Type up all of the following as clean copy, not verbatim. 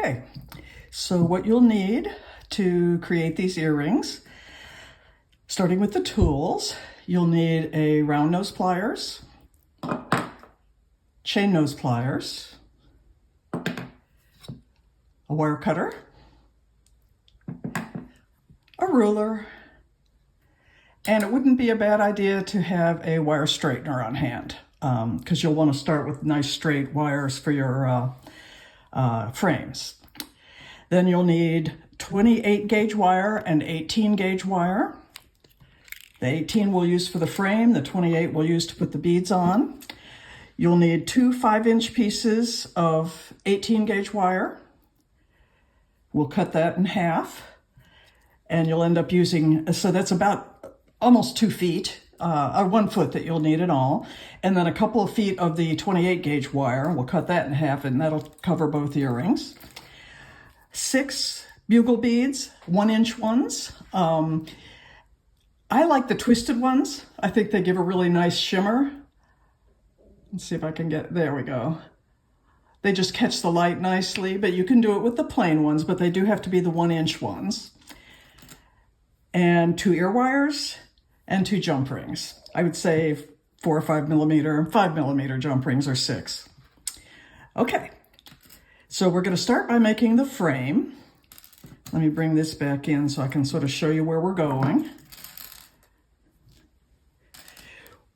Okay, so what you'll need to create these earrings, starting with the tools, you'll need a round nose pliers, chain nose pliers, a wire cutter, a ruler, and it wouldn't be a bad idea to have a wire straightener on hand because you'll want to start with nice straight wires for your frames. Then you'll need 28 gauge wire and 18 gauge wire. The 18 we'll use for the frame, the 28 we'll use to put the beads on. You'll need two 5-inch pieces of 18 gauge wire. We'll cut that in half and you'll end up using, so that's about almost 2 feet, 1 foot that you'll need in all. And then a couple of feet of the 28 gauge wire. We'll cut that in half and that'll cover both earrings. 6 bugle beads, 1-inch ones. I like the twisted ones. I think they give a really nice shimmer. Let's see if I can get, there we go. They just catch the light nicely, but you can do it with the plain ones, but they do have to be the 1-inch ones. And 2 ear wires and 2 jump rings. I would say 4 or 5 millimeter, 5 millimeter jump rings or 6. Okay, so we're gonna start by making the frame. Let me bring this back in so I can sort of show you where we're going.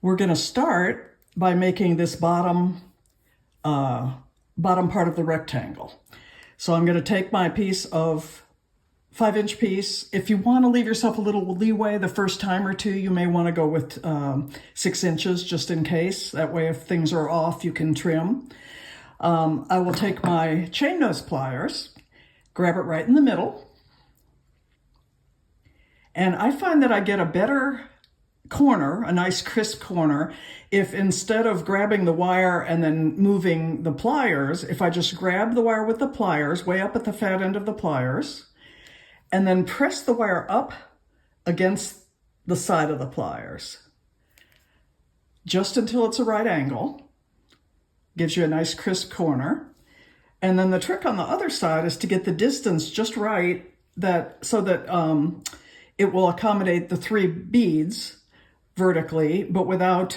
We're gonna start by making this bottom part of the rectangle. So I'm gonna take my piece of 5-inch piece. If you want to leave yourself a little leeway the first time or two, you may want to go with 6 inches just in case. That way, if things are off, you can trim. I will take my chain nose pliers, grab it right in the middle. And I find that I get a better corner, a nice crisp corner, if instead of grabbing the wire and then moving the pliers, if I just grab the wire with the pliers, way up at the fat end of the pliers, and then press the wire up against the side of the pliers, just until it's a right angle. Gives you a nice crisp corner. And then the trick on the other side is to get the distance just right, so that it will accommodate the 3 beads vertically, but without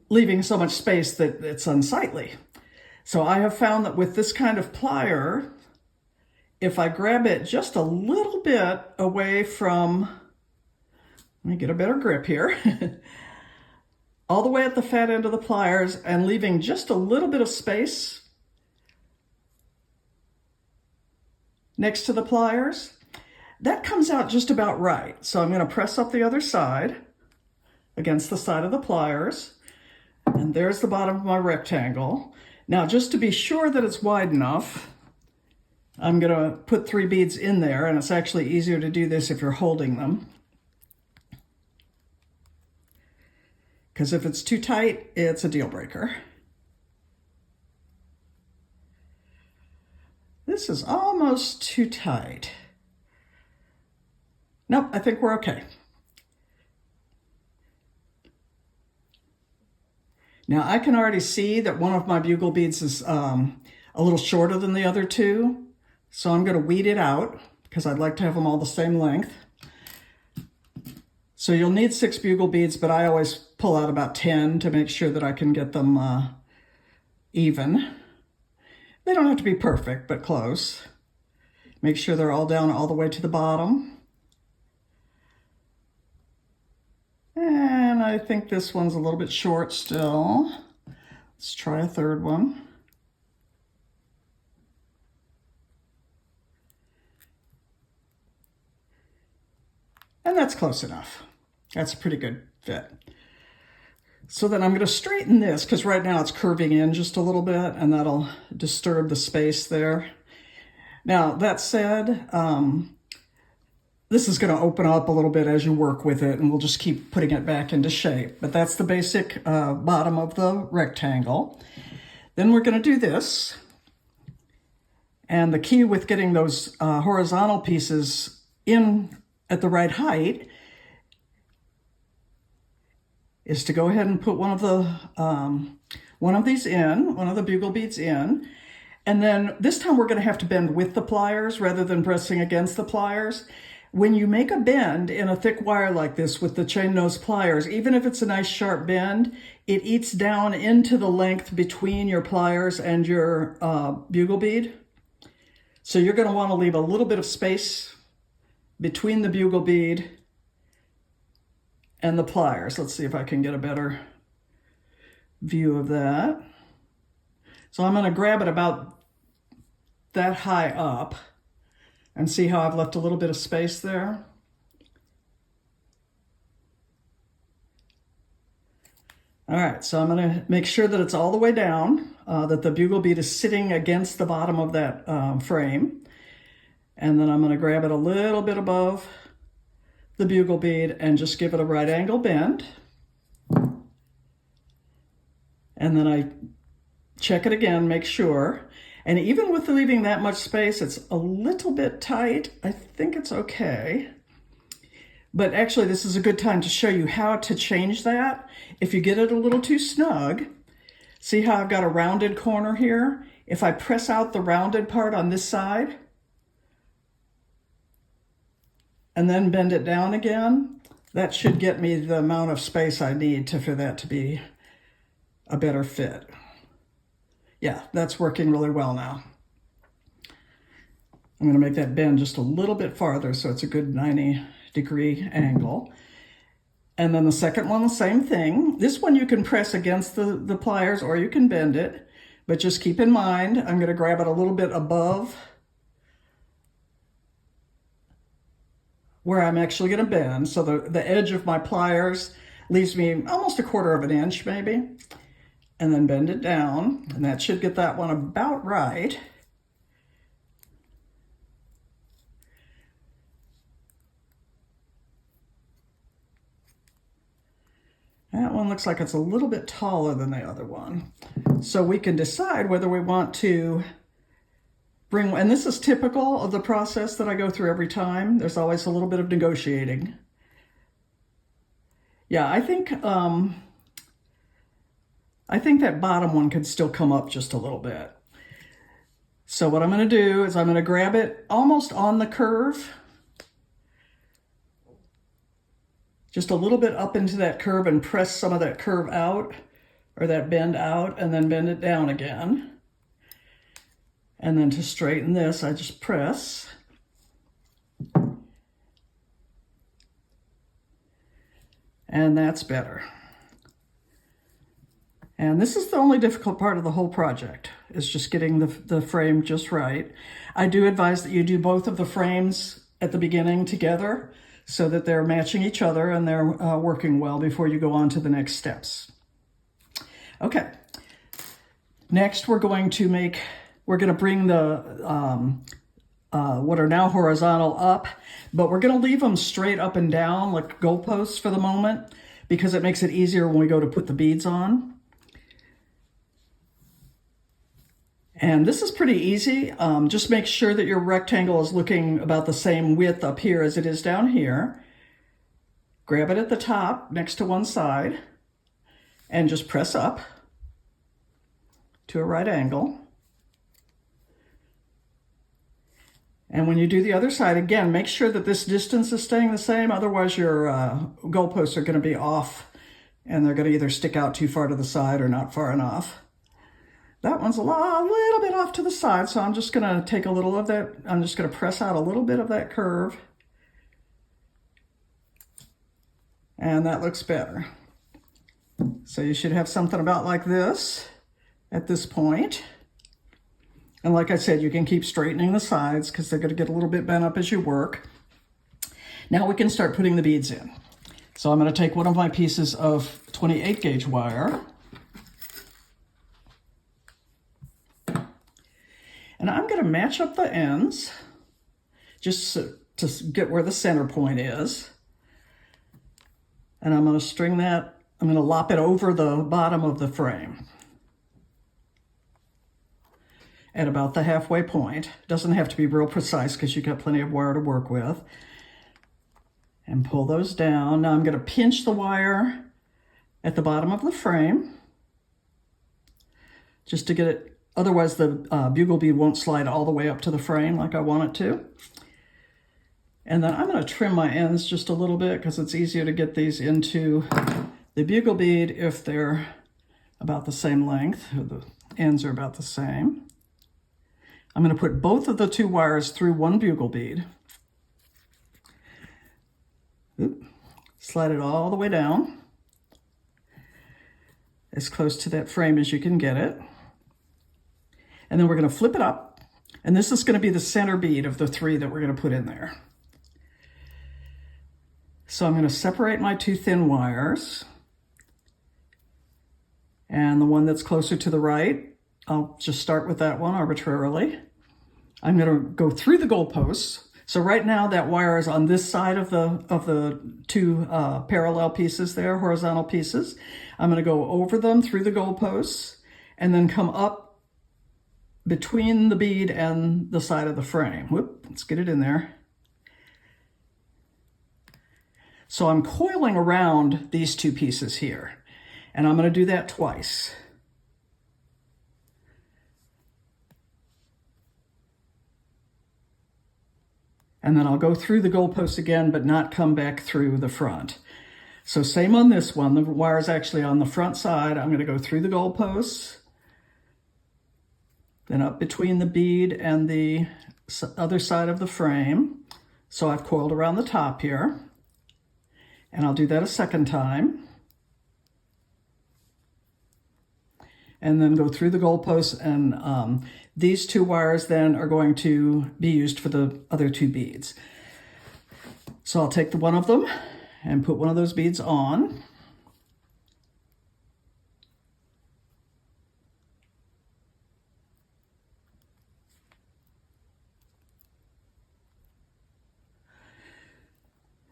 leaving so much space that it's unsightly. So I have found that with this kind of plier, if I grab it just a little bit away from, let me get a better grip here, all the way at the fat end of the pliers and leaving just a little bit of space next to the pliers, that comes out just about right. So I'm going to press up the other side against the side of the pliers, and there's the bottom of my rectangle. Now, just to be sure that it's wide enough, I'm going to put 3 beads in there, and it's actually easier to do this if you're holding them. Because if it's too tight, it's a deal breaker. This is almost too tight. Nope, I think we're okay. Now I can already see that one of my bugle beads is a little shorter than the other 2. So I'm going to weed it out because I'd like to have them all the same length. So you'll need 6 bugle beads, but I always pull out about 10 to make sure that I can get them even. They don't have to be perfect, but close. Make sure they're all down all the way to the bottom. And I think this one's a little bit short still. Let's try a 3rd one. And that's close enough. That's a pretty good fit. So then I'm going to straighten this because right now it's curving in just a little bit and that'll disturb the space there. Now, that said, this is going to open up a little bit as you work with it and we'll just keep putting it back into shape. But that's the basic bottom of the rectangle. Then we're going to do this. And the key with getting those horizontal pieces in at the right height is to go ahead and put one of these in, one of the bugle beads in, And then this time we're going to have to bend with the pliers rather than pressing against the pliers. When you make a bend in a thick wire like this with the chain nose pliers, even if it's a nice sharp bend, it eats down into the length between your pliers and your bugle bead. So you're going to want to leave a little bit of space between the bugle bead and the pliers. Let's see if I can get a better view of that. So I'm going to grab it about that high up and see how I've left a little bit of space there. All right, so I'm going to make sure that it's all the way down, that the bugle bead is sitting against the bottom of that frame. And then I'm going to grab it a little bit above the bugle bead and just give it a right angle bend. And then I check it again, make sure. And even with leaving that much space, it's a little bit tight. I think it's okay. But actually, this is a good time to show you how to change that. If you get it a little too snug, see how I've got a rounded corner here? If I press out the rounded part on this side and then bend it down again, that should get me the amount of space I need for that to be a better fit. Yeah, that's working really well now. I'm going to make that bend just a little bit farther so it's a good 90-degree angle. And then the second one, the same thing. This one you can press against the pliers or you can bend it, but just keep in mind, I'm going to grab it a little bit above where I'm actually going to bend. So the edge of my pliers leaves me almost 1/4 of an inch maybe. And then bend it down, and that should get that one about right. That one looks like it's a little bit taller than the other one. So we can decide whether we want to bring, and this is typical of the process that I go through every time. There's always a little bit of negotiating. Yeah, I think that bottom one could still come up just a little bit. So what I'm going to do is I'm going to grab it almost on the curve, just a little bit up into that curve and press some of that curve out or that bend out and then bend it down again. And then to straighten this, I just press. And that's better. And this is the only difficult part of the whole project, is just getting the frame just right. I do advise that you do both of the frames at the beginning together so that they're matching each other and they're working well before you go on to the next steps. Okay, next we're going to bring the what are now horizontal up, but we're going to leave them straight up and down like goalposts for the moment because it makes it easier when we go to put the beads on. And this is pretty easy. Just make sure that your rectangle is looking about the same width up here as it is down here. Grab it at the top next to one side and just press up to a right angle. And when you do the other side, again, make sure that this distance is staying the same. Otherwise, your goalposts are going to be off and they're going to either stick out too far to the side or not far enough. That one's a little bit off to the side, so I'm just going to take a little of that. I'm just going to press out a little bit of that curve. And that looks better. So you should have something about like this at this point. And like I said, you can keep straightening the sides because they're going to get a little bit bent up as you work. Now we can start putting the beads in. So I'm going to take one of my pieces of 28 gauge wire. And I'm going to match up the ends just to get where the center point is. And I'm going to string that, I'm going to lop it over the bottom of the frame at about the halfway point. Doesn't have to be real precise because you've got plenty of wire to work with. And pull those down. Now I'm going to pinch the wire at the bottom of the frame just to get it otherwise the bugle bead won't slide all the way up to the frame like I want it to. And then I'm going to trim my ends just a little bit because it's easier to get these into the bugle bead if they're about the same length, or the ends are about the same. I'm going to put both of the two wires through one bugle bead. Oop. Slide it all the way down, as close to that frame as you can get it. And then we're going to flip it up, and this is going to be the center bead of the 3 that we're going to put in there. So I'm going to separate my 2 thin wires, and the one that's closer to the right, I'll just start with that one arbitrarily. I'm going to go through the goalposts. So right now that wire is on this side of the 2 parallel pieces there, horizontal pieces. I'm going to go over them through the goalposts and then come up between the bead and the side of the frame. Whoop, let's get it in there. So I'm coiling around these 2 pieces here, and I'm going to do that twice. And then I'll go through the goalpost again, but not come back through the front. So same on this one. The wire is actually on the front side. I'm going to go through the goalposts, then up between the bead and the other side of the frame. So I've coiled around the top here. And I'll do that a second time. And then go through the goalposts, and these 2 wires then are going to be used for the other 2 beads. So I'll take one of them and put one of those beads on.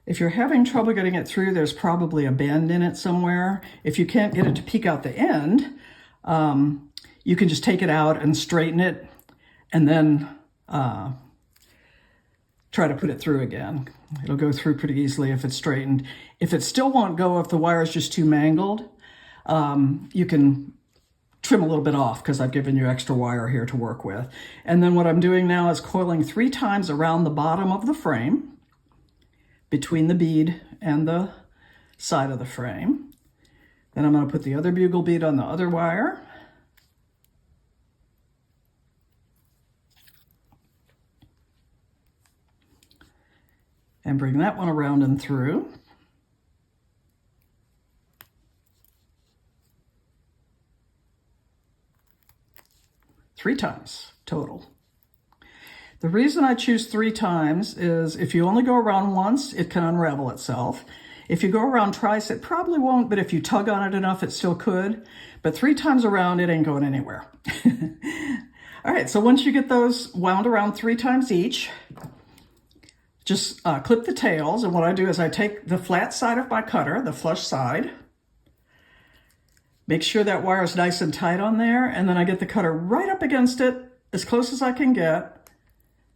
If you're having trouble getting it through, there's probably a bend in it somewhere. If you can't get it to peek out the end, you can just take it out and straighten it, and then try to put it through again. It'll go through pretty easily if it's straightened. If it still won't go, if the wire is just too mangled, you can trim a little bit off because I've given you extra wire here to work with. And then what I'm doing now is coiling 3 times around the bottom of the frame, between the bead and the side of the frame. Then I'm going to put the other bugle bead on the other wire. And bring that one around and through. Three times total. The reason I choose 3 times is if you only go around once, it can unravel itself. If you go around twice, it probably won't, but if you tug on it enough, it still could. But 3 times around, it ain't going anywhere. All right, so once you get those wound around 3 times each, just clip the tails. And what I do is I take the flat side of my cutter, the flush side, make sure that wire is nice and tight on there, and then I get the cutter right up against it, as close as I can get,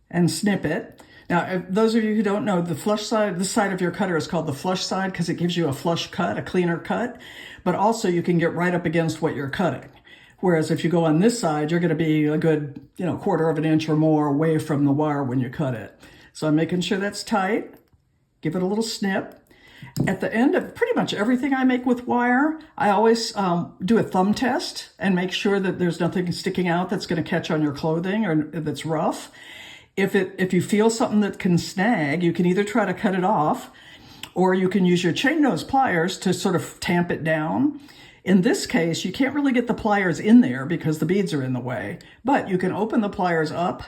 and snip it. Now, if those of you who don't know, the flush side, this side of your cutter is called the flush side because it gives you a flush cut, a cleaner cut, but also you can get right up against what you're cutting. Whereas if you go on this side, you're going to be a good, 1/4 of an inch or more away from the wire when you cut it. So I'm making sure that's tight. Give it a little snip. At the end of pretty much everything I make with wire, I always do a thumb test and make sure that there's nothing sticking out that's going to catch on your clothing or that's rough. If you feel something that can snag, you can either try to cut it off, or you can use your chain nose pliers to sort of tamp it down. In this case, you can't really get the pliers in there because the beads are in the way, but you can open the pliers up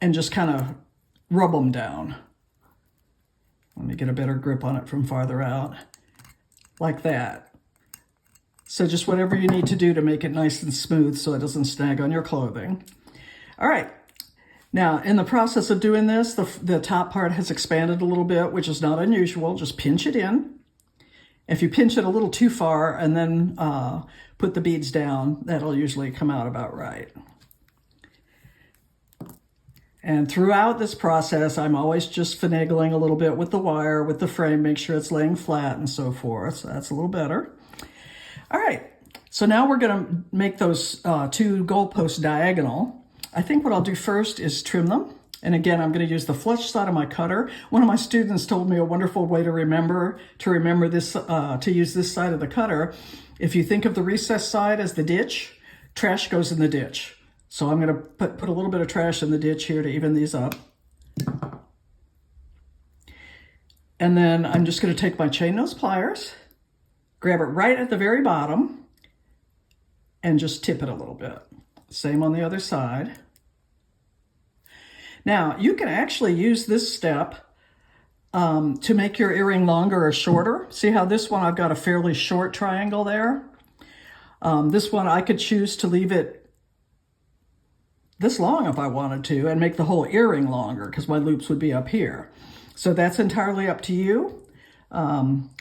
and just kind of rub them down. Let me get a better grip on it from farther out, like that. So just whatever you need to do to make it nice and smooth so it doesn't snag on your clothing. All right. Now, in the process of doing this, the top part has expanded a little bit, which is not unusual. Just pinch it in. If you pinch it a little too far and then put the beads down, that'll usually come out about right. And throughout this process, I'm always just finagling a little bit with the wire, with the frame, make sure it's laying flat and so forth. So that's a little better. All right. So now we're going to make those two goalposts diagonal. I think what I'll do first is trim them. And again, I'm going to use the flush side of my cutter. One of my students told me a wonderful way to remember this, to use this side of the cutter. If you think of the recessed side as the ditch, trash goes in the ditch. So I'm going to put a little bit of trash in the ditch here to even these up. And then I'm just going to take my chain nose pliers, grab it right at the very bottom, and just tip it a little bit. Same on the other side. Now, you can actually use this step to make your earring longer or shorter. See how this one, I've got a fairly short triangle there. This one, I could choose to leave it this long if I wanted to and make the whole earring longer because my loops would be up here. So that's entirely up to you.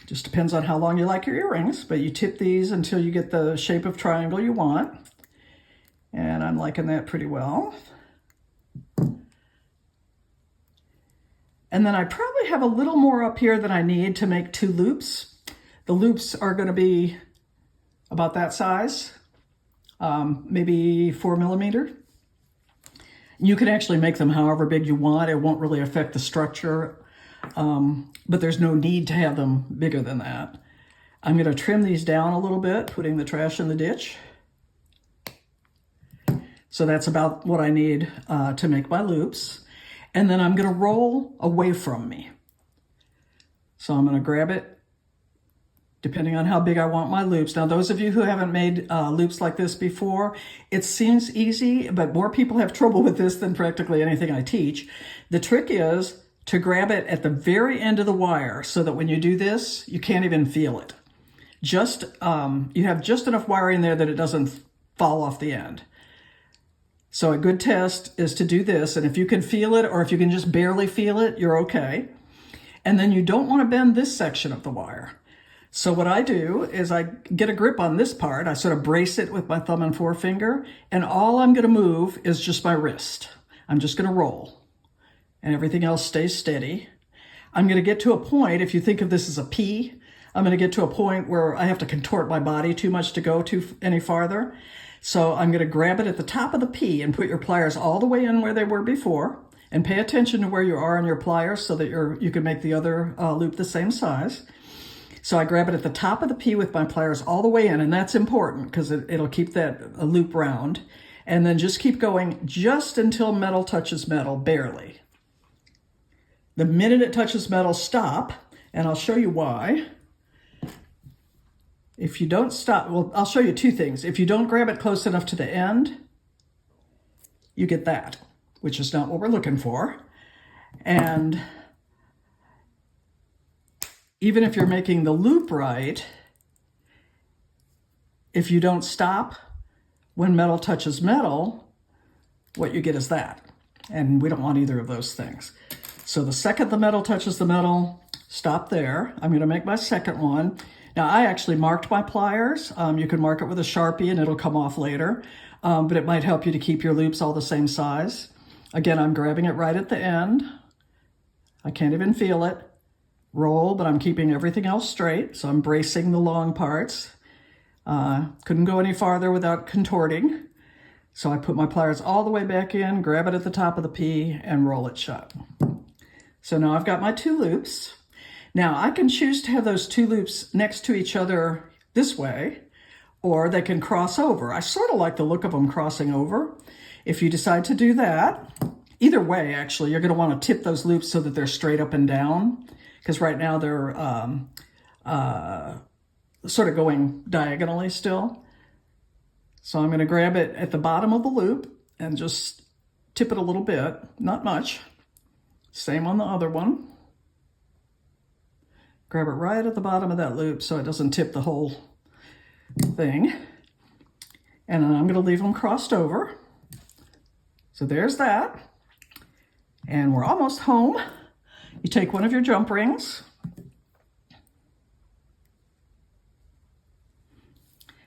Just depends on how long you like your earrings, but you tip these until you get the shape of triangle you want. And I'm liking that pretty well. And then I probably have a little more up here than I need to make two loops. The loops are going to be about that size, maybe 4 millimeter. You can actually make them however big you want. It won't really affect the structure, but there's no need to have them bigger than that. I'm going to trim these down a little bit, putting the trash in the ditch. So that's about what I need to make my loops. And then I'm going to roll away from me. So I'm going to grab it, depending on how big I want my loops. Now, those of you who haven't made loops like this before, it seems easy, but more people have trouble with this than practically anything I teach. The trick is to grab it at the very end of the wire so that when you do this, you can't even feel it. Just, you have just enough wire in there that it doesn't fall off the end. So a good test is to do this, and if you can feel it or if you can just barely feel it, you're okay. And then you don't want to bend this section of the wire. So what I do is I get a grip on this part, I sort of brace it with my thumb and forefinger, and all I'm going to move is just my wrist. I'm just going to roll, and everything else stays steady. I'm going to get to a point, if you think of this as a P, I'm going to get to a point where I have to contort my body too much to go any farther. So I'm going to grab it at the top of the P and put your pliers all the way in where they were before, and pay attention to where you are in your pliers so that you can make the other loop the same size. So I grab it at the top of the P with my pliers all the way in, and that's important because it'll keep that loop round. And then just keep going just until metal touches metal, barely. The minute it touches metal, stop, and I'll show you why. If you don't stop, well, I'll show you two things. If you don't grab it close enough to the end, you get that, which is not what we're looking for. And even if you're making the loop right, if you don't stop when metal touches metal, what you get is that. And we don't want either of those things. So the second the metal touches the metal, stop there. I'm going to make my second one. Now, I actually marked my pliers. You can mark it with a Sharpie and it'll come off later, but it might help you to keep your loops all the same size. Again, I'm grabbing it right at the end. I can't even feel it. Roll, but I'm keeping everything else straight, so I'm bracing the long parts. Couldn't go any farther without contorting. So I put my pliers all the way back in, grab it at the top of the P, and roll it shut. So now I've got my two loops. Now, I can choose to have those two loops next to each other this way, or they can cross over. I sort of like the look of them crossing over. If you decide to do that, either way, actually, you're going to want to tip those loops so that they're straight up and down, because right now they're sort of going diagonally still. So I'm going to grab it at the bottom of the loop and just tip it a little bit, not much. Same on the other one. Grab it right at the bottom of that loop so it doesn't tip the whole thing. And then I'm going to leave them crossed over. So there's that. And we're almost home. You take one of your jump rings.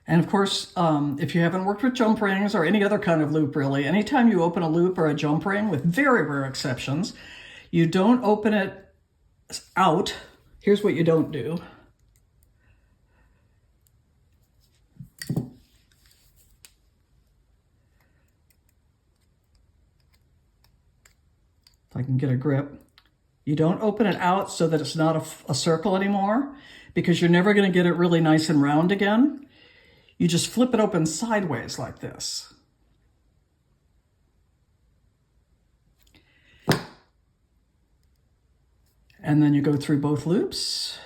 And of course, if you haven't worked with jump rings or any other kind of loop really, anytime you open a loop or a jump ring, with very rare exceptions, you don't open it out. Here's what you don't do. if I can get a grip. You don't open it out so that it's not a circle anymore, because you're never going to get it really nice and round again. You just flip it open sideways like this. And then you go through both loops.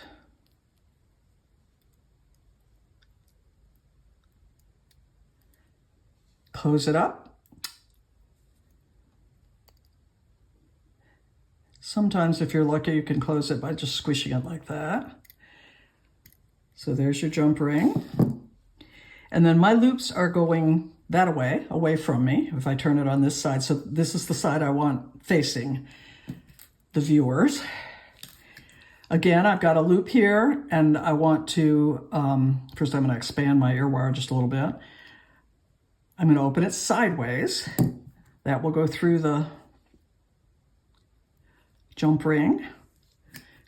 Close it up. Sometimes if you're lucky, you can close it by just squishing it like that. So there's your jump ring. And then my loops are going that away from me, if I turn it on this side. So this is the side I want facing the viewers. Again, I've got a loop here, and I want to, first I'm going to expand my ear wire just a little bit. I'm going to open it sideways. That will go through the jump ring.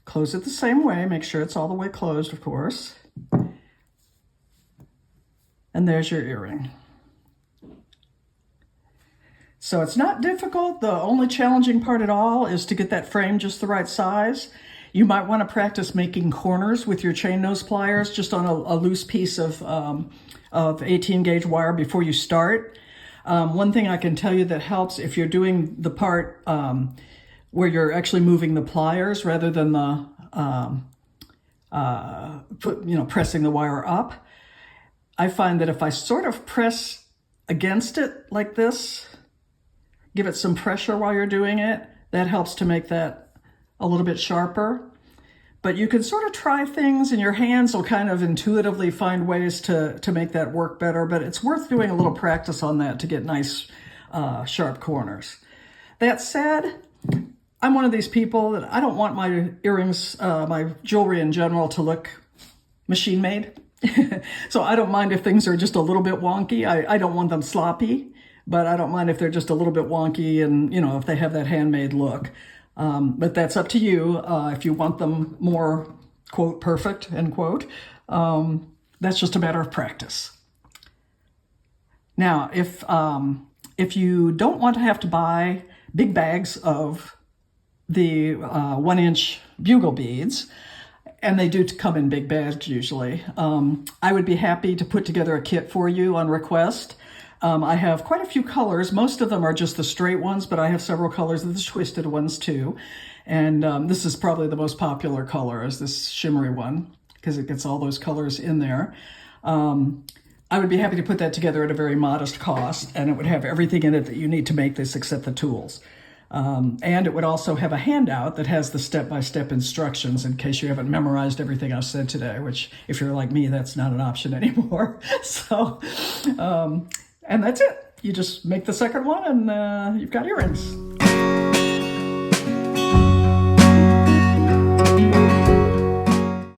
Close it the same way. Make sure it's all the way closed, of course. And there's your earring. So it's not difficult. The only challenging part at all is to get that frame just the right size. You might want to practice making corners with your chain nose pliers just on a loose piece of 18 gauge wire before you start. One thing I can tell you that helps if you're doing the part where you're actually moving the pliers rather than the pressing the wire up. I find that if I sort of press against it like this, give it some pressure while you're doing it, that helps to make that a little bit sharper. But you can sort of try things, and your hands will kind of intuitively find ways to make that work better, but it's worth doing a little practice on that to get nice sharp corners. That said, I'm one of these people that I don't want my earrings, my jewelry in general, to look machine made. So I don't mind if things are just a little bit wonky. I don't want them sloppy, but I don't mind if they're just a little bit wonky and, if they have that handmade look. But that's up to you. If you want them more, quote, perfect, end quote, that's just a matter of practice. Now, if you don't want to have to buy big bags of the 1-inch bugle beads, and they do come in big bags usually, I would be happy to put together a kit for you on request. I have quite a few colors. Most of them are just the straight ones, but I have several colors of the twisted ones too. And this is probably the most popular color, is this shimmery one, because it gets all those colors in there. I would be happy to put that together at a very modest cost, and it would have everything in it that you need to make this except the tools. And it would also have a handout that has the step-by-step instructions in case you haven't memorized everything I've said today, which if you're like me, that's not an option anymore. So, and that's it. You just make the second one and you've got earrings.